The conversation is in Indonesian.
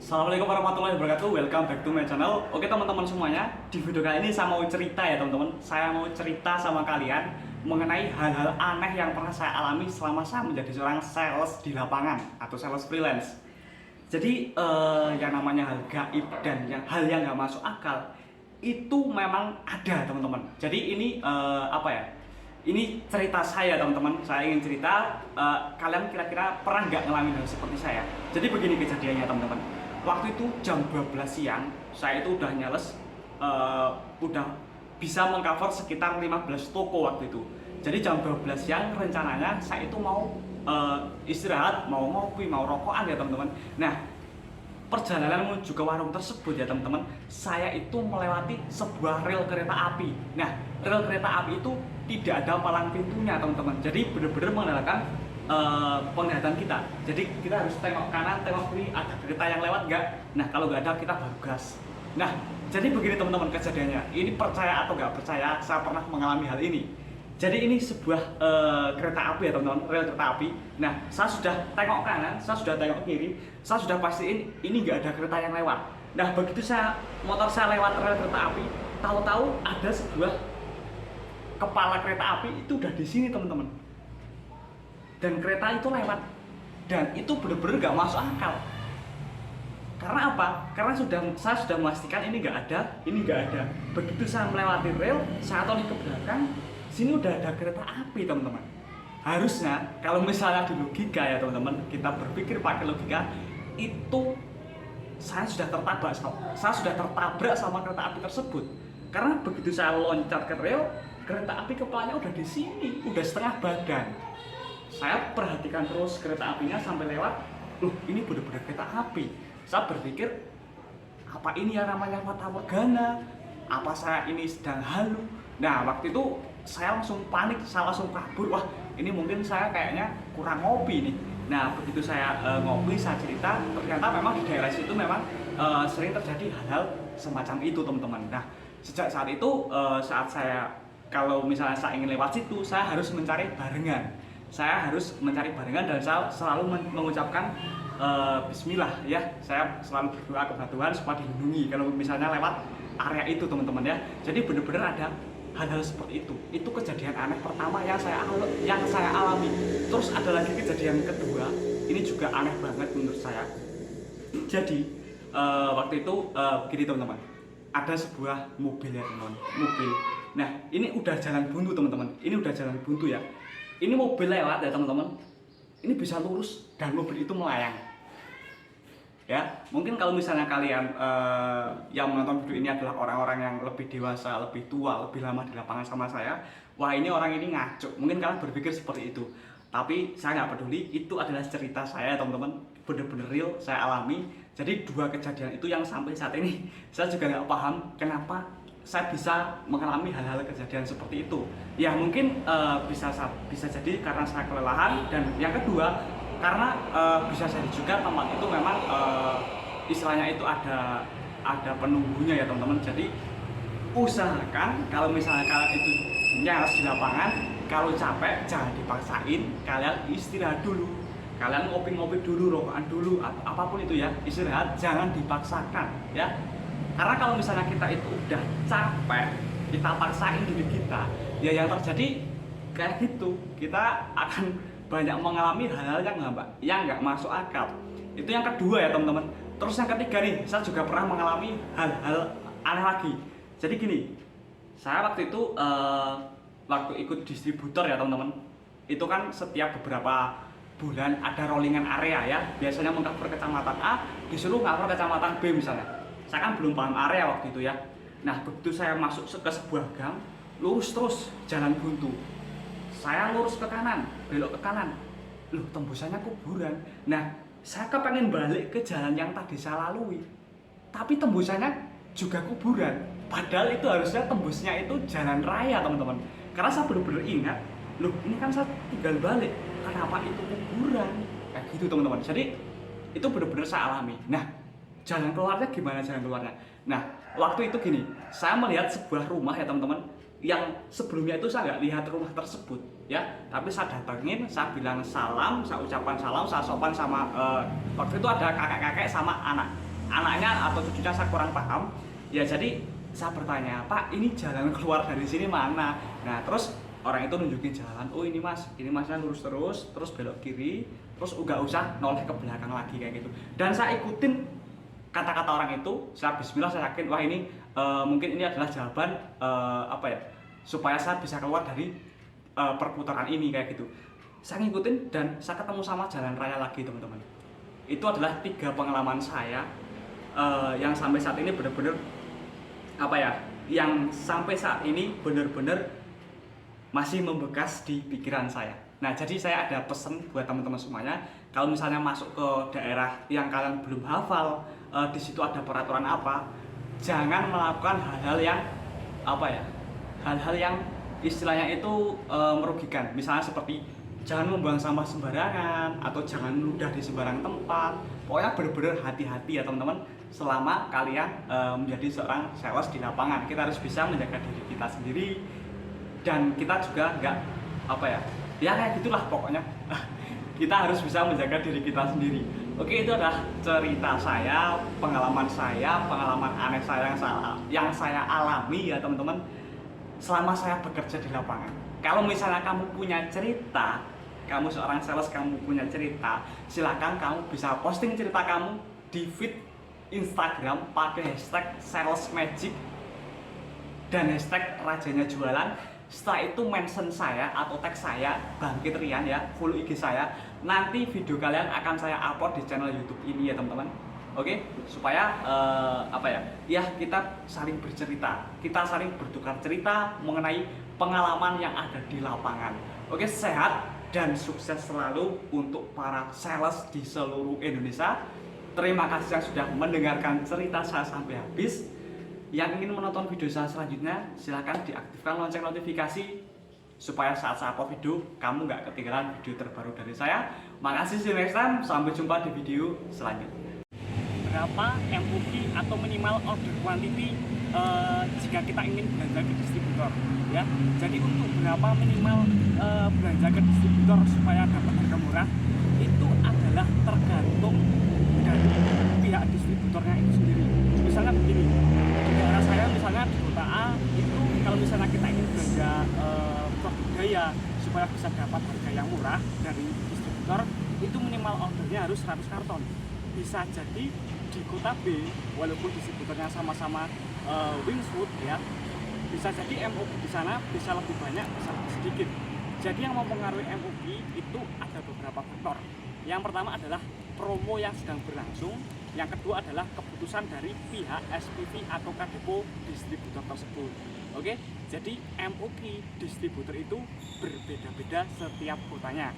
Assalamualaikum warahmatullahi wabarakatuh. Welcome back to my channel. Oke teman-teman semuanya, di video kali ini saya mau cerita ya teman-teman. Saya mau cerita sama kalian mengenai hal-hal aneh yang pernah saya alami selama saya menjadi seorang sales di lapangan atau sales freelance. Jadi yang namanya hal gaib dan hal yang nggak masuk akal itu memang ada teman-teman. Jadi ini apa ya? Ini cerita saya teman-teman. Saya ingin cerita, kalian kira-kira pernah nggak ngalamin hal seperti saya? Jadi begini kejadiannya teman-teman. Waktu itu jam 12 siang, saya itu udah nyales, udah bisa mengcover sekitar 15 toko waktu itu. Jadi jam 12 siang rencananya saya itu mau istirahat, mau ngopi, mau rokokan ya teman-teman. Nah, perjalanan menuju ke warung tersebut ya teman-teman, saya itu melewati sebuah rel kereta api. Nah, rel kereta api itu tidak ada palang pintunya teman-teman. Jadi benar-benar mengandalkan penglihatan kita. Jadi kita harus tengok kanan, tengok kiri, ada kereta yang lewat nggak? Nah, kalau nggak ada kita baru gas. Nah, jadi begini teman-teman kejadiannya. Ini percaya atau nggak percaya, saya pernah mengalami hal ini. Jadi ini sebuah kereta api ya teman-teman, rel kereta api. Nah, saya sudah tengok kanan, saya sudah tengok kiri, saya sudah pastiin ini nggak ada kereta yang lewat. Nah, begitu motor saya lewat rel kereta api, tahu-tahu ada sebuah kepala kereta api itu udah di sini teman-teman. Dan kereta itu lewat, dan itu benar-benar nggak masuk akal. Karena apa? Karena saya sudah memastikan ini nggak ada, ini nggak ada. Begitu saya melewati rel, saya toleh ke belakang, sini udah ada kereta api teman-teman. Harusnya kalau misalnya di logika ya teman-teman, kita berpikir pakai logika, itu saya sudah tertabrak sama kereta api tersebut. Karena begitu saya loncat ke rel, kereta api kepalanya udah di sini, udah setengah badan. Saya perhatikan terus kereta apinya sampai lewat. Loh, ini benar-benar kereta api. Saya berpikir, apa ini yang namanya fata morgana? Apa saya ini sedang halu? Nah, waktu itu saya langsung panik, saya langsung kabur. Wah, ini mungkin saya kayaknya kurang ngopi nih. Nah, begitu saya ngopi, saya cerita, ternyata memang di daerah situ memang sering terjadi hal-hal semacam itu teman-teman. Nah, sejak saat itu, saat saya kalau misalnya saya ingin lewat situ, saya harus mencari barengan. Saya harus mencari barengan dan saya selalu mengucapkan bismillah ya. Saya selalu berdoa kepada Tuhan supaya dilindungi kalau misalnya lewat area itu teman-teman ya. Jadi benar-benar ada hal-hal seperti itu. Itu kejadian aneh pertama yang saya alami. Terus ada lagi kejadian kedua. Ini juga aneh banget menurut saya. Jadi waktu itu begini teman-teman. Ada sebuah mobil ya teman-teman. Mobil. Nah, ini udah jalan buntu teman-teman. Ini udah jalan buntu ya. Ini mobil lewat ya teman-teman. Ini bisa lurus dan mobil itu melayang. Ya, mungkin kalau misalnya kalian yang menonton video ini adalah orang-orang yang lebih dewasa, lebih tua, lebih lama di lapangan sama saya, wah ini orang ini ngaco. Mungkin kalian berpikir seperti itu. Tapi saya nggak peduli, itu adalah cerita saya teman-teman, bener-bener real, saya alami. Jadi dua kejadian itu yang sampai saat ini saya juga nggak paham kenapa saya bisa mengalami hal-hal kejadian seperti itu. Ya mungkin bisa jadi karena saya kelelahan, dan yang kedua karena bisa jadi juga tempat itu memang istilahnya itu ada penunggunya ya teman-teman. Jadi usahakan kalau misalnya kalian itu nyales di lapangan, kalau capek jangan dipaksain, kalian istirahat dulu. Kalian ngopi-ngopi dulu, rokokan dulu, atau apapun itu ya, istirahat, jangan dipaksakan ya. Karena kalau misalnya kita itu udah capek, kita paksain diri kita, ya yang terjadi kayak gitu, kita akan banyak mengalami hal-hal yang nggak masuk akal. Itu yang kedua ya teman-teman. Terus yang ketiga nih, saya juga pernah mengalami hal-hal aneh lagi. Jadi gini, saya waktu itu waktu ikut distributor ya teman-teman, itu kan setiap beberapa bulan ada rollingan area ya. Biasanya mengcover kecamatan A, disuruh cover kecamatan B misalnya. Saya kan belum paham area waktu itu ya. Nah, begitu saya masuk ke sebuah gang, lurus terus, jalan buntu. Saya lurus ke kanan, belok ke kanan. Loh, tembusannya kuburan. Nah, saya kepengen balik ke jalan yang tadi saya lalui. Tapi tembusannya juga kuburan. Padahal itu harusnya tembusnya itu jalan raya, teman-teman. Karena saya benar-benar ingat, loh, ini kan saya tinggal balik. Kenapa itu kuburan? Kayak gitu, teman-teman. Jadi, itu benar-benar saya alami. Nah, jalan keluarnya gimana jalan keluarnya? Nah, waktu itu gini, saya melihat sebuah rumah ya teman-teman, yang sebelumnya itu saya nggak lihat rumah tersebut ya, tapi saya datengin, saya bilang salam, saya ucapkan salam, saya sopan sama waktu itu ada kakek-kakek sama anak. anaknya atau cucunya saya kurang paham, ya jadi saya bertanya, Pak ini jalan keluar dari sini mana? Nah terus orang itu nunjukin jalan, oh ini mas, ini masnya lurus terus belok kiri, terus nggak usah noleh ke belakang lagi kayak gitu. Dan saya ikutin kata-kata orang itu, saya bismillah, saya yakin wah ini mungkin ini adalah jawaban apa ya, supaya saya bisa keluar dari perputaran ini kayak gitu. Saya ngikutin dan saya ketemu sama jalan raya lagi teman-teman. Itu adalah 3 pengalaman saya yang sampai saat ini benar-benar apa ya, yang sampai saat ini benar-benar masih membekas di pikiran saya. Nah jadi saya ada pesan buat teman-teman semuanya, kalau misalnya masuk ke daerah yang kalian belum hafal, di situ ada peraturan apa, jangan melakukan hal-hal yang apa ya, hal-hal yang istilahnya itu merugikan. Misalnya seperti jangan membuang sampah sembarangan atau jangan ludah di sembarang tempat. Pokoknya benar-benar hati-hati ya teman-teman selama kalian menjadi seorang sales di lapangan. Kita harus bisa menjaga diri kita sendiri dan kita juga nggak apa ya, ya kayak gitulah pokoknya. Kita harus bisa menjaga diri kita sendiri. Oke, itu adalah cerita saya, pengalaman aneh saya yang saya alami ya teman-teman selama saya bekerja di lapangan. Kalau misalnya kamu punya cerita, kamu seorang sales, kamu punya cerita, silakan kamu bisa posting cerita kamu di feed Instagram pakai hashtag salesmagic dan hashtag rajanya jualan. Setelah itu mention saya atau tag saya Bangkit Rian ya, follow IG saya. Nanti video kalian akan saya upload di channel YouTube ini ya teman-teman. Oke, supaya apa ya? Ya kita saling bercerita, kita saling bertukar cerita mengenai pengalaman yang ada di lapangan. Oke, sehat dan sukses selalu untuk para sales di seluruh Indonesia. Terima kasih yang sudah mendengarkan cerita saya sampai habis. Yang ingin menonton video saya selanjutnya, silahkan diaktifkan lonceng notifikasi supaya saat saya upload video, kamu nggak ketinggalan video terbaru dari saya. Makasih, see you next time. Sampai jumpa di video selanjutnya. Berapa MOQ atau minimal order quantity jika kita ingin belanja ke distributor ya. Jadi untuk berapa minimal belanja ke distributor supaya dapat harga murah itu adalah tergantung dari pihak distributornya itu sendiri. Misalnya begini, di daerah saya misalnya di kota A itu kalau misalnya kita ingin belanja produk gaya supaya bisa dapat harga yang murah dari distributor, itu minimal ordernya harus 100 karton. Bisa jadi di kota B, walaupun distributornya sama-sama Wingswood ya, bisa jadi MOQ di sana bisa lebih banyak, bisa lebih sedikit. Jadi yang mempengaruhi MOQ itu ada beberapa faktor. Yang pertama adalah promo yang sedang berlangsung. Yang kedua adalah keputusan dari pihak SPV atau depo distributor tersebut. Oke, jadi MOQ distributor itu berbeda-beda setiap kotanya.